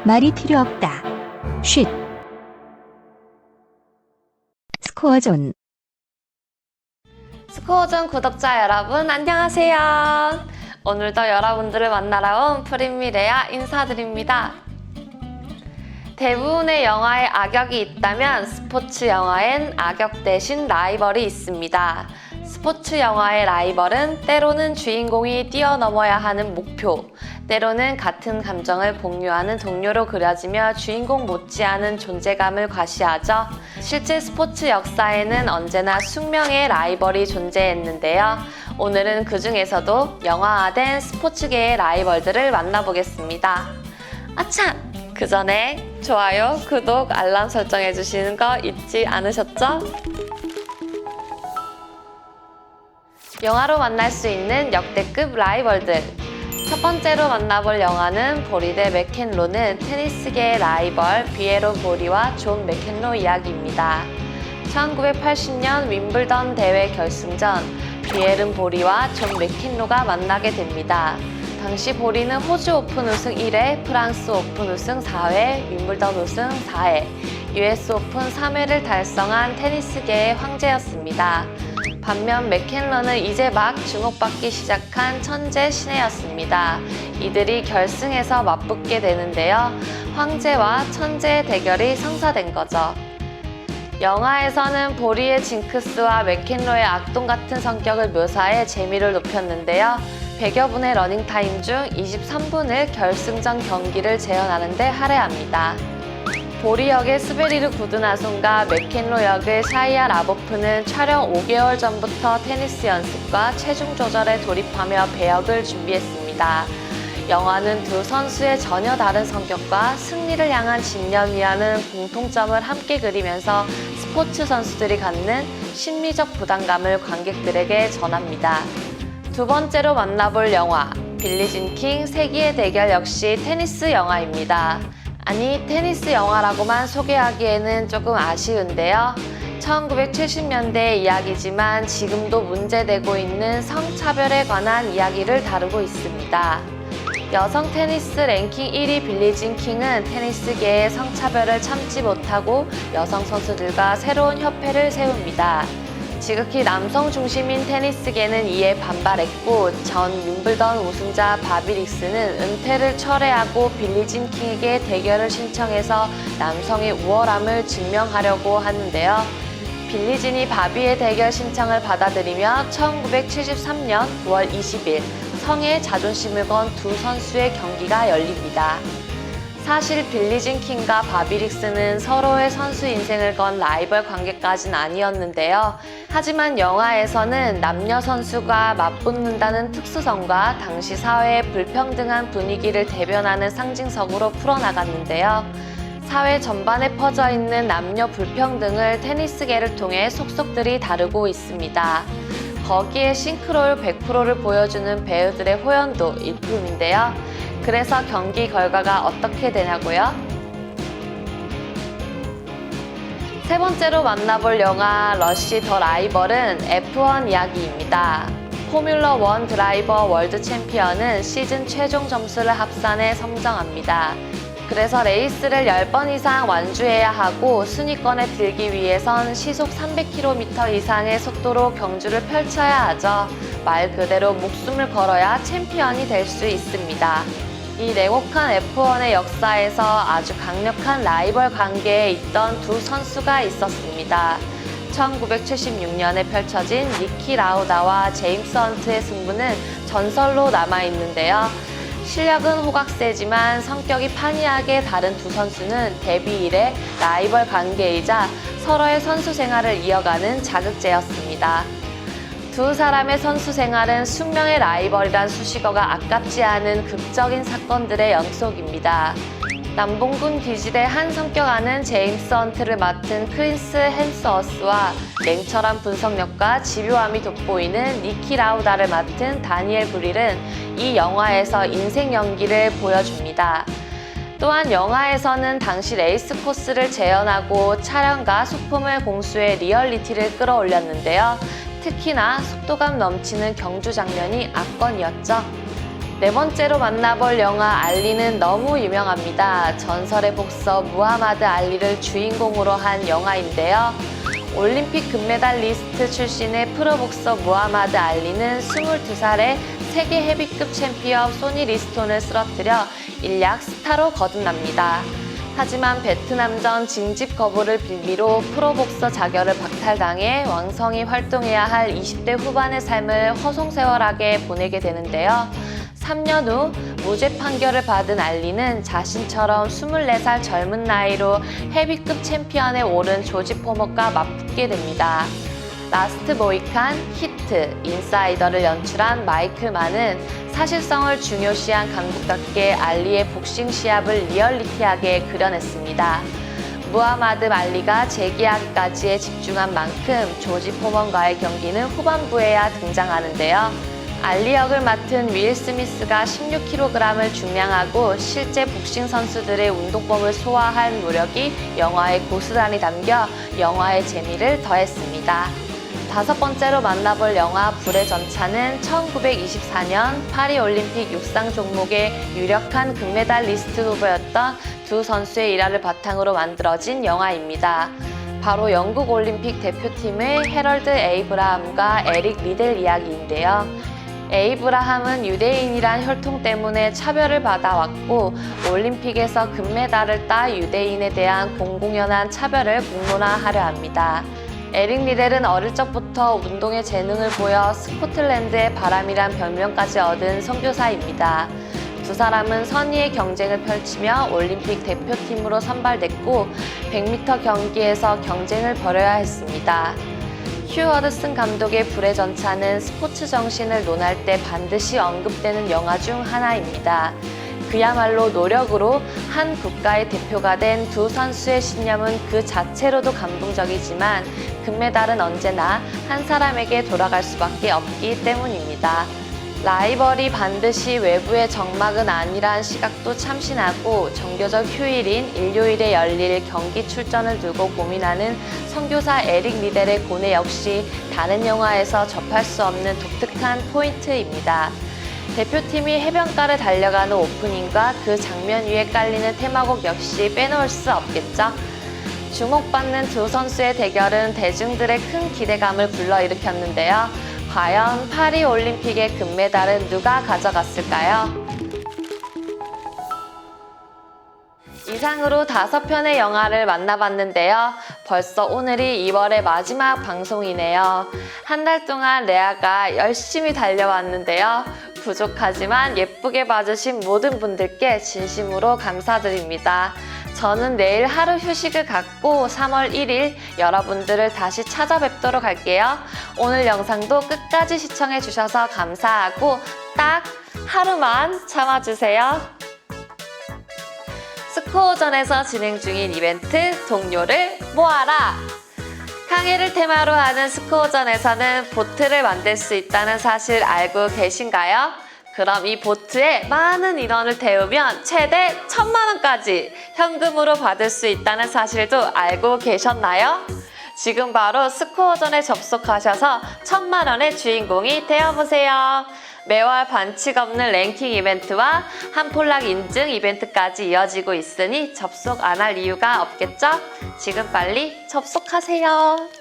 말이 필요 없다. 쉿. 스코어존. 스코어존 구독자 여러분 안녕하세요. 오늘도 여러분들을 만나러 온 프린미래야 인사드립니다. 대부분의 영화에 악역이 있다면 스포츠 영화엔 악역 대신 라이벌이 있습니다. 스포츠 영화의 라이벌은 때로는 주인공이 뛰어넘어야 하는 목표, 때로는 같은 감정을 공유하는 동료로 그려지며 주인공 못지않은 존재감을 과시하죠. 실제 스포츠 역사에는 언제나 숙명의 라이벌이 존재했는데요. 오늘은 그 중에서도 영화화된 스포츠계의 라이벌들을 만나보겠습니다. 아참! 그 전에 좋아요, 구독, 알람 설정해주시는 거 잊지 않으셨죠? 영화로 만날 수 있는 역대급 라이벌들. 첫 번째로 만나볼 영화는 보리 대 맥켄로는 테니스계의 라이벌 비에로 보리와 존 맥켄로 이야기입니다. 1980년 윈블던 대회 결승전, 비에른 보리와 존 맥켄로가 만나게 됩니다. 당시 보리는 호주 오픈 우승 1회, 프랑스 오픈 우승 4회, 윈블던 우승 4회, US 오픈 3회를 달성한 테니스계의 황제였습니다. 반면 맥켄러는 이제 막 주목받기 시작한 천재 신예였습니다. 이들이 결승에서 맞붙게 되는데요. 황제와 천재의 대결이 성사된 거죠. 영화에서는 보리의 징크스와 맥켄로의 악동 같은 성격을 묘사해 재미를 높였는데요. 100여 분의 러닝타임 중 23분을 결승전 경기를 재현하는 데 할애합니다. 보리 역의 스베리르 구드나손과 맥켄로 역의 샤이아 라보프는 촬영 5개월 전부터 테니스 연습과 체중 조절에 돌입하며 배역을 준비했습니다. 영화는 두 선수의 전혀 다른 성격과 승리를 향한 집념이라는 공통점을 함께 그리면서 스포츠 선수들이 갖는 심리적 부담감을 관객들에게 전합니다. 두 번째로 만나볼 영화, 빌리진 킹 세기의 대결 역시 테니스 영화입니다. 아니, 테니스 영화라고만 소개하기에는 조금 아쉬운데요. 1970년대의 이야기지만 지금도 문제되고 있는 성차별에 관한 이야기를 다루고 있습니다. 여성 테니스 랭킹 1위 빌리진 킹은 테니스계의 성차별을 참지 못하고 여성 선수들과 새로운 협회를 세웁니다. 지극히 남성 중심인 테니스계는 이에 반발했고 전 윈블던 우승자 바비 릭스는 은퇴를 철회하고 빌리진 킹에게 대결을 신청해서 남성의 우월함을 증명하려고 하는데요. 빌리진이 바비의 대결 신청을 받아들이며 1973년 9월 20일 성의 자존심을 건 두 선수의 경기가 열립니다. 사실 빌리진 킹과 바비 릭스는 서로의 선수 인생을 건 라이벌 관계까지는 아니었는데요. 하지만 영화에서는 남녀 선수가 맞붙는다는 특수성과 당시 사회의 불평등한 분위기를 대변하는 상징성으로 풀어나갔는데요. 사회 전반에 퍼져 있는 남녀 불평등을 테니스계를 통해 속속들이 다루고 있습니다. 거기에 싱크로율 100%를 보여주는 배우들의 호연도 일품인데요. 그래서 경기 결과가 어떻게 되냐고요? 세 번째로 만나볼 영화 러쉬 더 라이벌은 F1 이야기입니다. 포뮬러 1 드라이버 월드 챔피언은 시즌 최종 점수를 합산해 선정합니다. 그래서 레이스를 10번 이상 완주해야 하고 순위권에 들기 위해선 시속 300km 이상의 속도로 경주를 펼쳐야 하죠. 말 그대로 목숨을 걸어야 챔피언이 될 수 있습니다. 이 냉혹한 F1의 역사에서 아주 강력한 라이벌 관계에 있던 두 선수가 있었습니다. 1976년에 펼쳐진 니키 라우다와 제임스 헌트의 승부는 전설로 남아있는데요. 실력은 호각세지만 성격이 판이하게 다른 두 선수는 데뷔 이래 라이벌 관계이자 서로의 선수 생활을 이어가는 자극제였습니다. 두 사람의 선수 생활은 숙명의 라이벌이란 수식어가 아깝지 않은 극적인 사건들의 연속입니다. 남봉군 기질의 한 성격아는 제임스 헌트를 맡은 크리스 햄스워스와 냉철한 분석력과 집요함이 돋보이는 니키 라우다를 맡은 다니엘 브릴은 이 영화에서 인생 연기를 보여줍니다. 또한 영화에서는 당시 레이스 코스를 재현하고 촬영과 소품을 공수해 리얼리티를 끌어올렸는데요. 특히나 속도감 넘치는 경주 장면이 압권이었죠. 네 번째로 만나볼 영화 알리는 너무 유명합니다. 전설의 복서 무하마드 알리를 주인공으로 한 영화인데요. 올림픽 금메달리스트 출신의 프로복서 무하마드 알리는 22살에 세계 헤비급 챔피언 소니 리스톤을 쓰러뜨려 일약 스타로 거듭납니다. 하지만 베트남전 징집 거부를 빌미로 프로복서 자격을 박탈당해 왕성히 활동해야 할 20대 후반의 삶을 허송세월하게 보내게 되는데요. 3년 후 무죄 판결을 받은 알리는 자신처럼 24살 젊은 나이로 헤비급 챔피언에 오른 조지 포먼과 맞붙게 됩니다. 라스트 모이칸, 히트, 인사이더를 연출한 마이클 만은 사실성을 중요시한 감독답게 알리의 복싱 시합을 리얼리티하게 그려냈습니다. 무하마드 알리가 재계약까지에 집중한 만큼 조지 포먼과의 경기는 후반부에야 등장하는데요. 알리 역을 맡은 윌 스미스가 16kg을 중량하고 실제 복싱 선수들의 운동법을 소화할 노력이 영화에 고스란히 담겨 영화의 재미를 더했습니다. 다섯 번째로 만나볼 영화 불의 전차는 1924년 파리올림픽 육상 종목의 유력한 금메달리스트 후보였던 두 선수의 일화를 바탕으로 만들어진 영화입니다. 바로 영국 올림픽 대표팀의 해럴드 에이브라함과 에릭 리델 이야기인데요. 에이브라함은 유대인이란 혈통 때문에 차별을 받아왔고 올림픽에서 금메달을 따 유대인에 대한 공공연한 차별을 공론화하려 합니다. 에릭 리델은 어릴 적부터 운동에 재능을 보여 스코틀랜드의 바람이란 별명까지 얻은 선교사입니다. 두 사람은 선의의 경쟁을 펼치며 올림픽 대표팀으로 선발됐고 100m 경기에서 경쟁을 벌여야 했습니다. 휴 허드슨 감독의 불의 전차는 스포츠 정신을 논할 때 반드시 언급되는 영화 중 하나입니다. 그야말로 노력으로 한 국가의 대표가 된 두 선수의 신념은 그 자체로도 감동적이지만 금메달은 언제나 한 사람에게 돌아갈 수밖에 없기 때문입니다. 라이벌이 반드시 외부의 적막은 아니란 시각도 참신하고 정교적 휴일인 일요일에 열릴 경기 출전을 두고 고민하는 선교사 에릭 리델의 고뇌 역시 다른 영화에서 접할 수 없는 독특한 포인트입니다. 대표팀이 해변가를 달려가는 오프닝과 그 장면 위에 깔리는 테마곡 역시 빼놓을 수 없겠죠. 주목받는 두 선수의 대결은 대중들의 큰 기대감을 불러일으켰는데요. 과연 파리올림픽의 금메달은 누가 가져갔을까요? 이상으로 5편의 영화를 만나봤는데요. 벌써 오늘이 2월의 마지막 방송이네요. 한 달 동안 레아가 열심히 달려왔는데요. 부족하지만 예쁘게 봐주신 모든 분들께 진심으로 감사드립니다. 저는 내일 하루 휴식을 갖고 3월 1일 여러분들을 다시 찾아뵙도록 할게요. 오늘 영상도 끝까지 시청해주셔서 감사하고 딱 하루만 참아주세요. 스코어전에서 진행 중인 이벤트 동료를 모아라! 항해를 테마로 하는 스코어전에서는 보트를 만들 수 있다는 사실 알고 계신가요? 그럼 이 보트에 많은 인원을 태우면 최대 1000만원까지 현금으로 받을 수 있다는 사실도 알고 계셨나요? 지금 바로 스코어전에 접속하셔서 1000만원의 주인공이 되어보세요. 매월 반칙 없는 랭킹 이벤트와 한폴락 인증 이벤트까지 이어지고 있으니 접속 안 할 이유가 없겠죠? 지금 빨리 접속하세요.